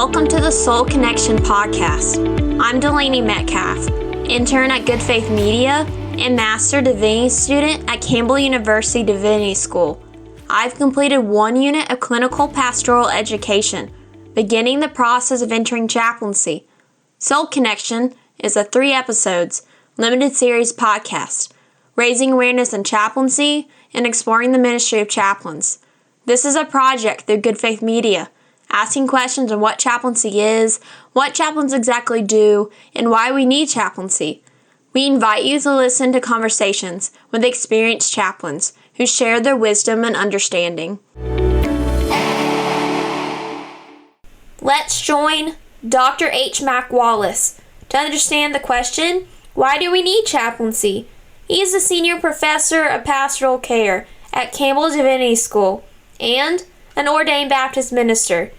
Welcome to the Soul Connection podcast. I'm Delaney Metcalf, intern at Good Faith Media and Master Divinity student at Campbell University Divinity School. I've completed 1 unit of clinical pastoral education, beginning the process of entering chaplaincy. Soul Connection is a 3 episodes, limited series podcast, raising awareness in chaplaincy and exploring the ministry of chaplains. This is a project through Good Faith Media, asking questions on what chaplaincy is, what chaplains exactly do, and why we need chaplaincy. We invite you to listen to conversations with experienced chaplains who share their wisdom and understanding. Let's join Dr. H. Mac Wallace to understand the question, why do we need chaplaincy? He is a senior professor of pastoral care at Campbell Divinity School and an ordained Baptist minister.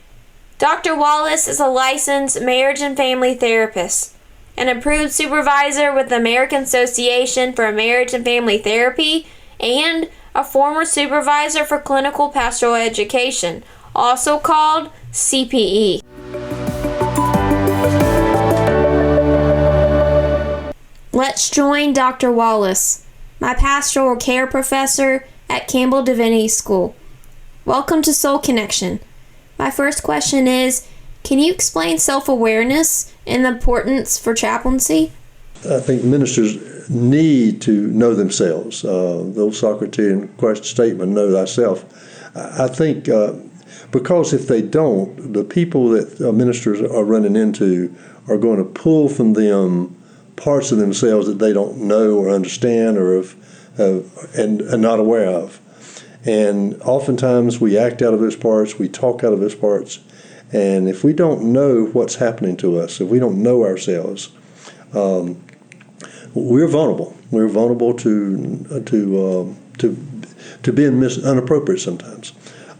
Dr. Wallace is a licensed marriage and family therapist, an approved supervisor with the American Association for Marriage and Family Therapy, and a former supervisor for clinical pastoral education, also called CPE. Let's join Dr. Wallace, my pastoral care professor at Campbell Divinity School. Welcome to Soul Connection. My first question is, can you explain self-awareness and the importance for chaplaincy? I think ministers need to know themselves. The old Socratean statement, know thyself. I think because if they don't, the people that ministers are running into are going to pull from them parts of themselves that they don't know or understand or and are not aware of. And oftentimes we act out of those parts, we talk out of those parts, and if we don't know what's happening to us, if we don't know ourselves, we're vulnerable. We're vulnerable to being inappropriate sometimes.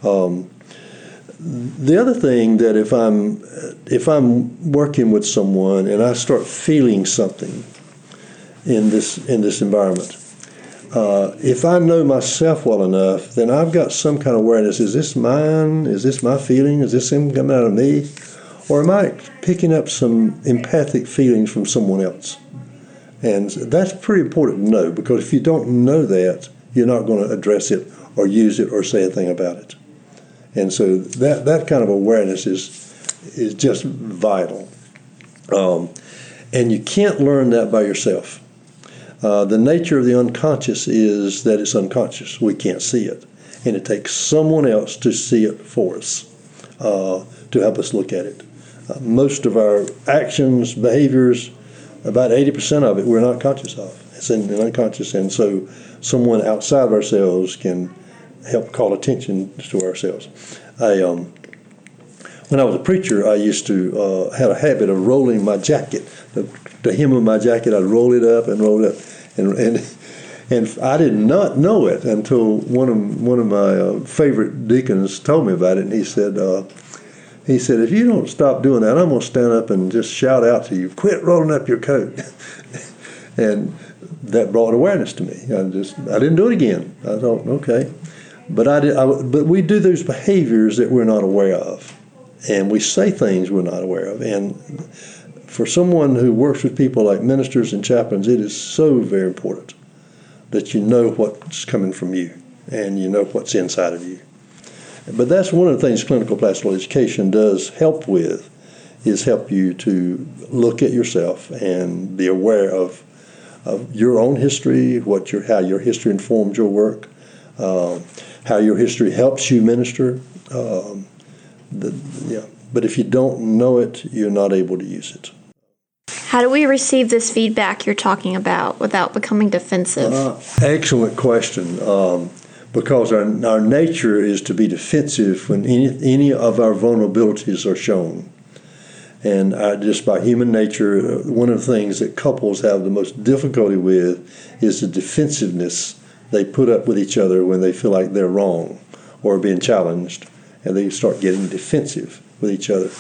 The other thing that if I'm working with someone and I start feeling something in this environment, if I know myself well enough, then I've got some kind of awareness. Is this mine? Is this my feeling? Is this something coming out of me? Or am I picking up some empathic feelings from someone else? And that's pretty important to know, because if you don't know that, you're not going to address it or use it or say a thing about it. And so that kind of awareness is just vital. And you can't learn that by yourself. The nature of the unconscious is that it's unconscious. We can't see it. And it takes someone else to see it for us, to help us look at it. Most of our actions, behaviors, about 80% of it we're not conscious of. It's in the unconscious. And so someone outside of ourselves can help call attention to ourselves. When I was a preacher, I used to had a habit of rolling my jacket. The hem of my jacket, I'd roll it up and roll it up, and I did not know it until one of my favorite deacons told me about it, and he said, if you don't stop doing that, I'm going to stand up and just shout out to you, quit rolling up your coat. And that brought awareness to me. I didn't do it again. I thought, okay. But we do those behaviors that we're not aware of, and we say things we're not aware of. And for someone who works with people like ministers and chaplains, it is so very important that you know what's coming from you and you know what's inside of you. But that's one of the things clinical pastoral education does help with, is help you to look at yourself and be aware of your own history, how your history informs your work, how your history helps you minister. But if you don't know it, you're not able to use it. How do we receive this feedback you're talking about without becoming defensive? Excellent question. Because our nature is to be defensive when any of our vulnerabilities are shown. And just by human nature, one of the things that couples have the most difficulty with is the defensiveness they put up with each other when they feel like they're wrong or being challenged, and they start getting defensive with each other.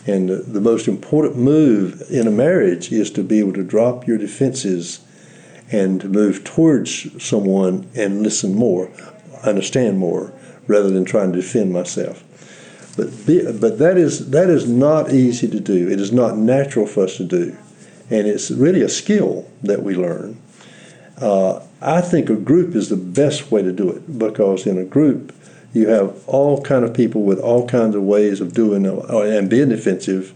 And the most important move in a marriage is to be able to drop your defenses and to move towards someone and listen more, understand more, rather than trying to defend myself. But that is not easy to do. It is not natural for us to do, and it's really a skill that we learn. I think a group is the best way to do it, because in a group you have all kind of people with all kinds of ways of doing and being defensive,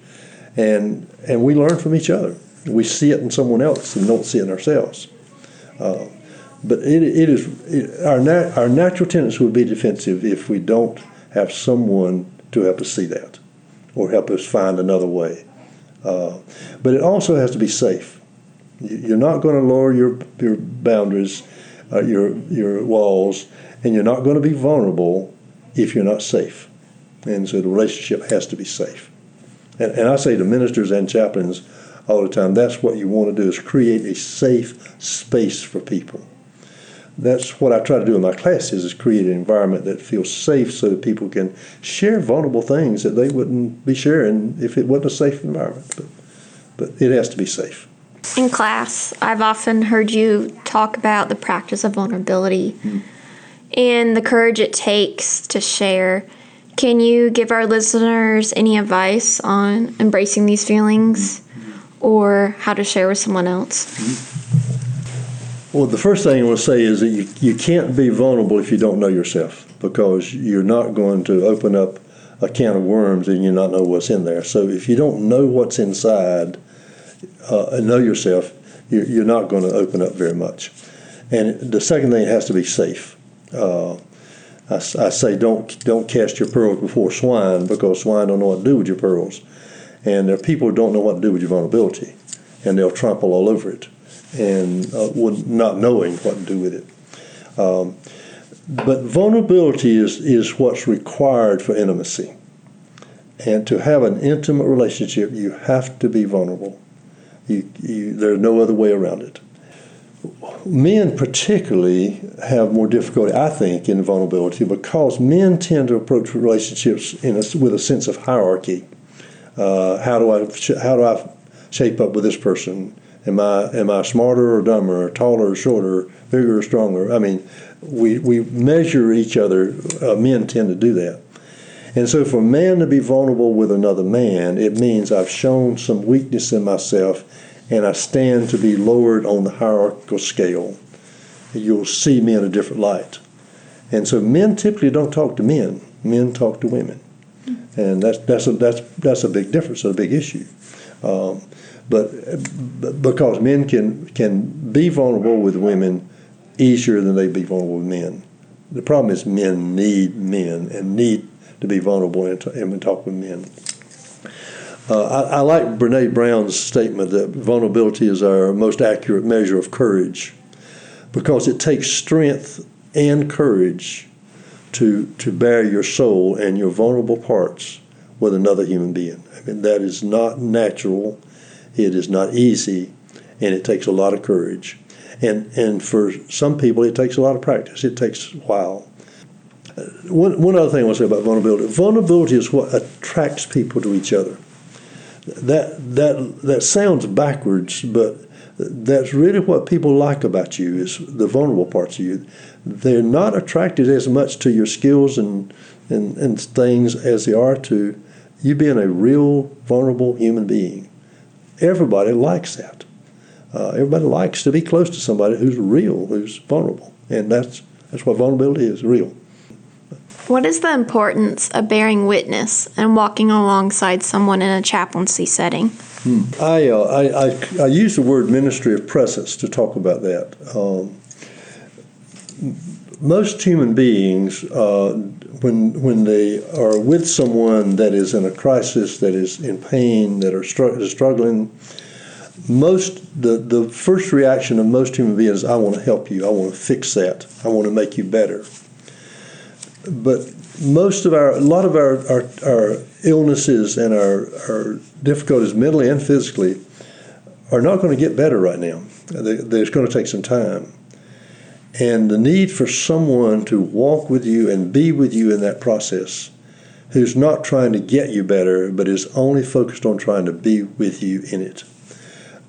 and we learn from each other. We see it in someone else and don't see it in ourselves. But our natural tendency would be defensive if we don't have someone to help us see that or help us find another way. But it also has to be safe. You're not going to lower your boundaries, your walls, and you're not going to be vulnerable if you're not safe. And so the relationship has to be safe. And I say to ministers and chaplains all the time, that's what you want to do, is create a safe space for people. That's what I try to do in my classes, is create an environment that feels safe so that people can share vulnerable things that they wouldn't be sharing if it wasn't a safe environment. But it has to be safe. In class, I've often heard you talk about the practice of vulnerability and the courage it takes to share. Can you give our listeners any advice on embracing these feelings or how to share with someone else? Well, the first thing I want to say is that you can't be vulnerable if you don't know yourself, because you're not going to open up a can of worms and you not know what's in there. So if you don't know what's inside and know yourself, you're not going to open up very much. And the second thing, it has to be safe. I say don't cast your pearls before swine, because swine don't know what to do with your pearls. And there are people who don't know what to do with your vulnerability, and they'll trample all over it, and not knowing what to do with it. But vulnerability is what's required for intimacy. And to have an intimate relationship, you have to be vulnerable. There's no other way around it. Men particularly have more difficulty, I think, in vulnerability, because men tend to approach relationships with a sense of hierarchy. How do I shape up with this person? Am I smarter or dumber, taller or shorter, bigger or stronger? I mean, we measure each other. Men tend to do that. And so for a man to be vulnerable with another man, it means I've shown some weakness in myself, and I stand to be lowered on the hierarchical scale. You'll see me in a different light. And so men typically don't talk to men. Men talk to women. And that's a big difference, a big issue. But because men can be vulnerable with women easier than they be vulnerable with men. The problem is men need men and need to be vulnerable and talk with men. I like Brene Brown's statement that vulnerability is our most accurate measure of courage, because it takes strength and courage to bear your soul and your vulnerable parts with another human being. I mean, that is not natural, it is not easy, and it takes a lot of courage. And for some people, it takes a lot of practice. It takes a while. One other thing I want to say about vulnerability. Vulnerability is what attracts people to each other. That sounds backwards, but that's really what people like about you, is the vulnerable parts of you. They're not attracted as much to your skills and things as they are to you being a real vulnerable human being. Everybody likes that. Everybody likes to be close to somebody who's real, who's vulnerable, and that's what vulnerability is, real. What is the importance of bearing witness and walking alongside someone in a chaplaincy setting? I use the word ministry of presence to talk about that. Most human beings, when they are with someone that is in a crisis, that is in pain, that are struggling, the first reaction of most human beings is, I want to help you, I want to fix that, I want to make you better. But a lot of our illnesses and our difficulties, mentally and physically, are not going to get better right now. It's going to take some time. And the need for someone to walk with you and be with you in that process, who's not trying to get you better, but is only focused on trying to be with you in it.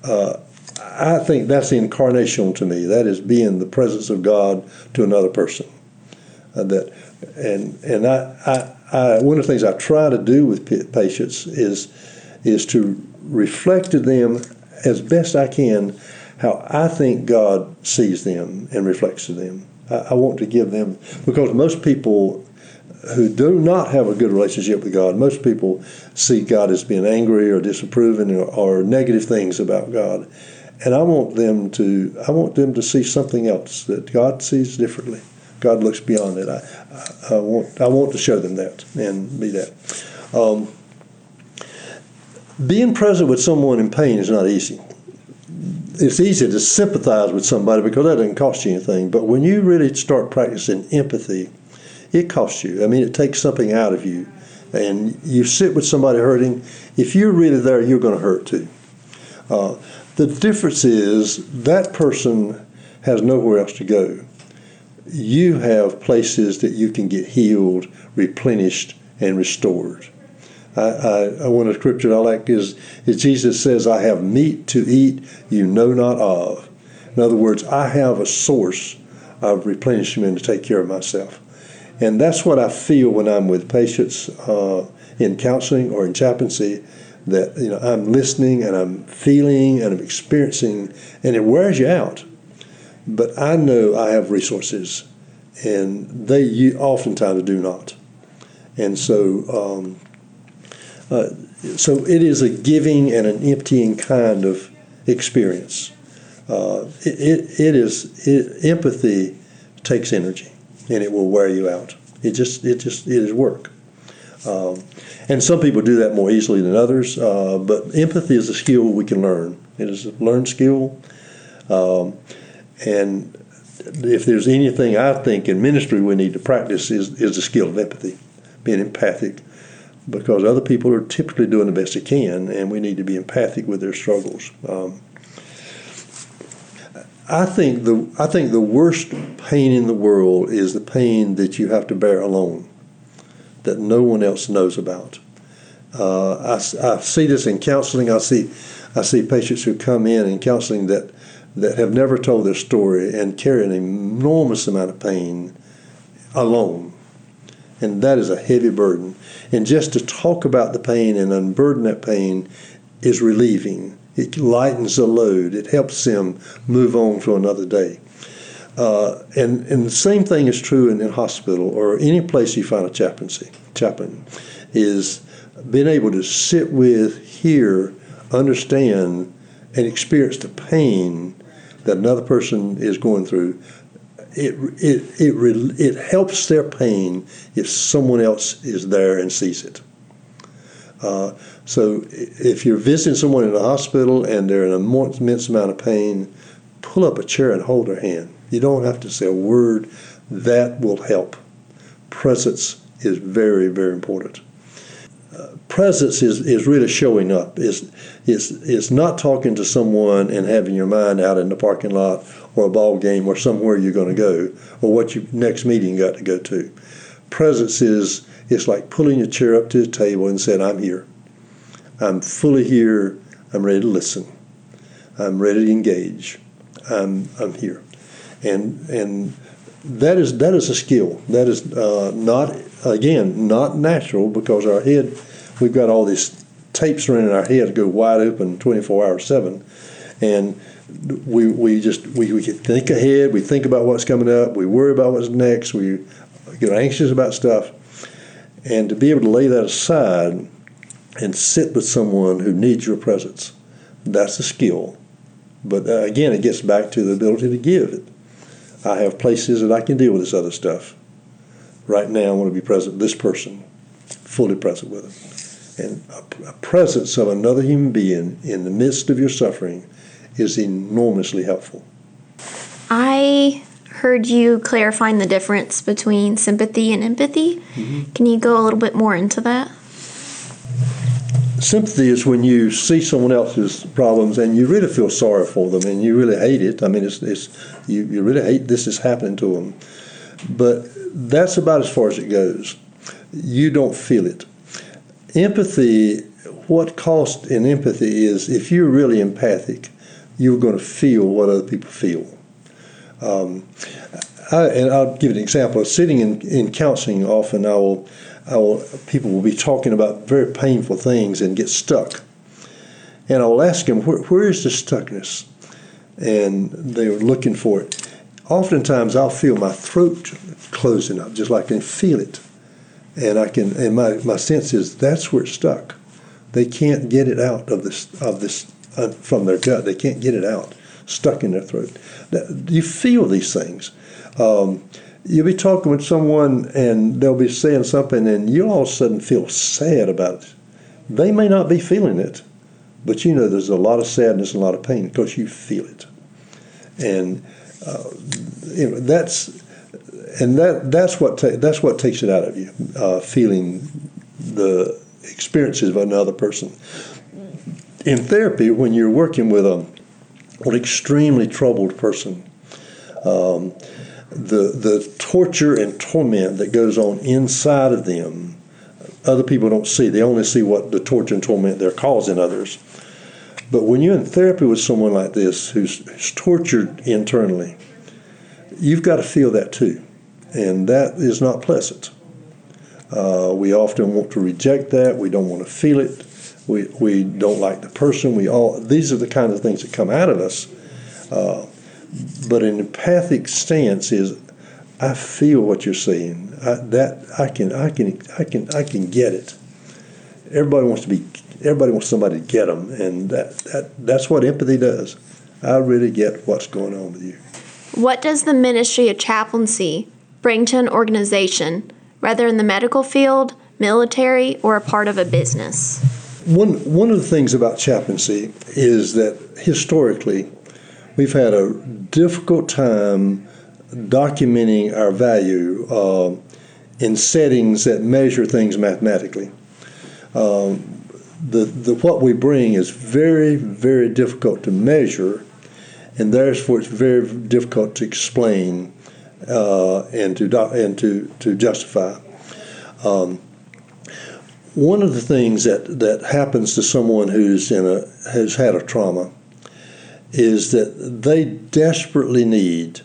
I think that's incarnational to me. That is being the presence of God to another person. One of the things I try to do with patients is to reflect to them as best I can how I think God sees them and reflects to them. I want to give them, because most people who do not have a good relationship with God, most people see God as being angry or disapproving or negative things about God. And I want them to see something else that God sees differently. God looks beyond it. I want to show them that and be that. Being present with someone in pain is not easy. It's easy to sympathize with somebody because that doesn't cost you anything. But when you really start practicing empathy, it costs you. I mean, it takes something out of you. And you sit with somebody hurting. If you're really there, you're going to hurt too. The difference is that person has nowhere else to go. You have places that you can get healed, replenished, and restored. One of the scriptures I like is Jesus says, I have meat to eat you know not of. In other words, I have a source of replenishment to take care of myself. And that's what I feel when I'm with patients in counseling or in chaplaincy, that I'm listening and I'm feeling and I'm experiencing, and it wears you out. But I know I have resources, and they oftentimes do not. And so it is a giving and an emptying kind of experience. Empathy takes energy, and it will wear you out. It is work. And some people do that more easily than others, but empathy is a skill we can learn. It is a learned skill. And if there's anything I think in ministry we need to practice is the skill of empathy, being empathic, because other people are typically doing the best they can, and we need to be empathic with their struggles. I think the worst pain in the world is the pain that you have to bear alone, that no one else knows about. I see this in counseling. I see patients who come in counseling that have never told their story and carry an enormous amount of pain alone. And that is a heavy burden. And just to talk about the pain and unburden that pain is relieving. It lightens the load. It helps them move on to another day. And the same thing is true in hospital or any place you find a chaplain, is being able to sit with, hear, understand, and experience the pain that another person is going through. It helps their pain if someone else is there and sees it. So if you're visiting someone in a hospital and they're in an immense amount of pain, pull up a chair and hold their hand. You don't have to say a word. That will help. Presence is very, very important. Presence is really showing up. It's not talking to someone and having your mind out in the parking lot or a ball game or somewhere you're going to go or what your next meeting you got to go to. Presence it's like pulling your chair up to the table and saying, I'm here. I'm fully here. I'm ready to listen. I'm ready to engage. I'm here. And that is a skill. That is not natural, because our head, we've got all these tapes running in our head to go wide open 24/7, and we think ahead. We think about what's coming up. We worry about what's next. We get anxious about stuff, and to be able to lay that aside and sit with someone who needs your presence, that's a skill. But again, it gets back to the ability to give it. I have places that I can deal with this other stuff. Right now, I want to be present with this person, fully present with them. And a presence of another human being in the midst of your suffering is enormously helpful. I heard you clarifying the difference between sympathy and empathy. Mm-hmm. Can you go a little bit more into that? Sympathy is when you see someone else's problems and you really feel sorry for them and you really hate it. I mean, you really hate this is happening to them. But that's about as far as it goes. You don't feel it. Empathy, what costs in empathy is if you're really empathic, you're going to feel what other people feel. and I'll give an example. Sitting in counseling, often people will be talking about very painful things and get stuck. And I'll ask them, where is the stuckness? And they're looking for it. Oftentimes I'll feel my throat closing up, just like I can feel it. And my sense is that's where it's stuck. They can't get it out of this from their gut. They can't get it out, stuck in their throat. You feel these things. You'll be talking with someone and they'll be saying something and you all of a sudden feel sad about it. They may not be feeling it, but you know there's a lot of sadness and a lot of pain because you feel it. And that's what takes it out of you, feeling the experiences of another person. In therapy, when you're working with an extremely troubled person, the torture and torment that goes on inside of them, other people don't see. They only see what the torture and torment they're causing others. But when you're in therapy with someone like this who's tortured internally, you've got to feel that too. And that is not pleasant. We often want to reject that. We don't want to feel it. We don't like the person. These are the kinds of things that come out of us. But an empathic stance is, I feel what you're saying. I can get it. Everybody wants somebody to get them, and that's what empathy does. I really get what's going on with you. What does the ministry of chaplaincy bring to an organization, whether in the medical field, military, or a part of a business? One of the things about chaplaincy is that historically we've had a difficult time documenting our value in settings that measure things mathematically. What we bring is very, very difficult to measure, and therefore it's very difficult to explain and to justify. One of the things that happens to someone who's had a trauma is that they desperately need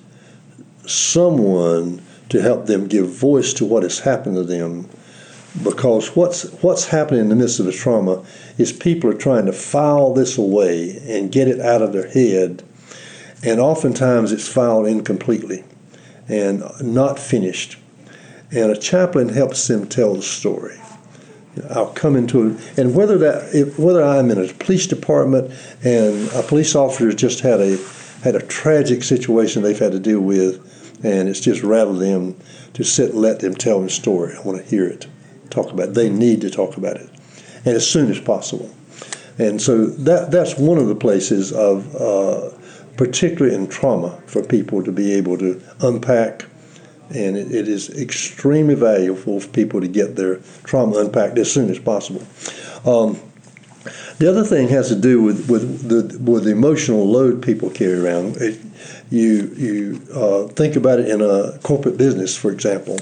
someone to help them give voice to what has happened to them, because what's happening in the midst of the trauma is people are trying to file this away and get it out of their head, and oftentimes it's filed incompletely and not finished. And a chaplain helps them tell the story. I'll come into it, and whether I'm in a police department and a police officer just had a tragic situation they've had to deal with, and it's just rattled them, to sit and let them tell the story. I want to hear it, talk about it. They need to talk about it, and as soon as possible. And so that's one of the places of, particularly in trauma, for people to be able to unpack. And it is extremely valuable for people to get their trauma unpacked as soon as possible. The other thing has to do with the emotional load people carry around. You think about it in a corporate business, for example,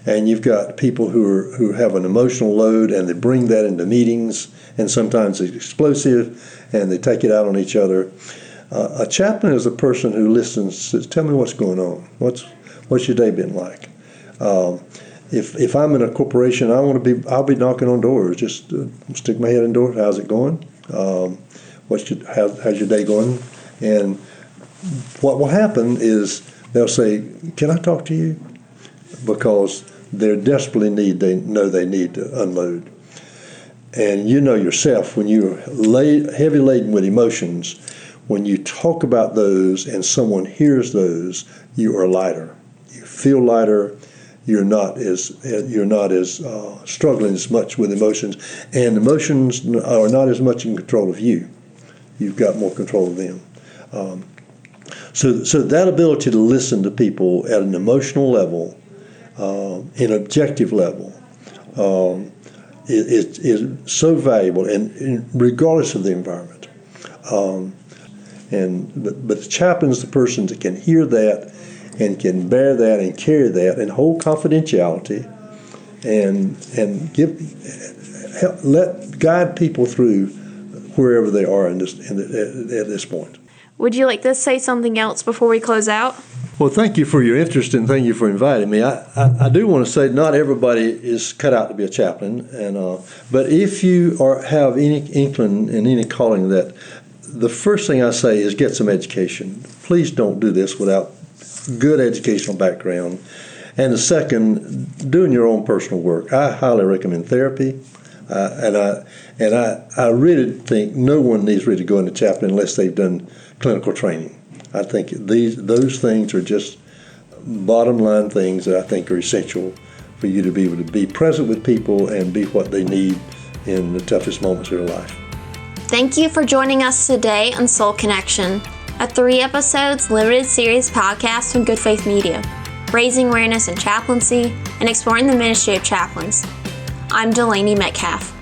and you've got people who have an emotional load, and they bring that into meetings, and sometimes it's explosive, and they take it out on each other. A chaplain is a person who listens, says, "Tell me what's going on. What's your day been like?" If I'm in a corporation, I'll be knocking on doors. Just stick my head in the door. How's it going? How's your day going? And what will happen is they'll say, "Can I talk to you?" Because they desperately know they need to unload. And you know yourself, when you're heavy laden with emotions, when you talk about those and someone hears those, you are lighter. You feel lighter. You're not as struggling as much with emotions, and emotions are not as much in control of you. You've got more control of them. So that ability to listen to people at an emotional level, an objective level, is so valuable, and regardless of the environment. But the chaplain's the person that can hear that, and can bear that and carry that and hold confidentiality, and guide people through wherever they are at this point. Would you like to say something else before we close out? Well, thank you for your interest and thank you for inviting me. I do want to say not everybody is cut out to be a chaplain, but if you have any inkling and any calling that, the first thing I say is get some education. Please don't do this without good educational background. And the second, doing your own personal work. I highly recommend therapy, and I really think no one needs really to go into chaplain unless they've done clinical training. I think those things are just bottom line things that I think are essential for you to be able to be present with people and be what they need in the toughest moments of their life. Thank you for joining us today on Soul Connection, a 3-episodes limited series podcast from Good Faith Media, raising awareness in chaplaincy and exploring the ministry of chaplains. I'm Delaney Metcalf.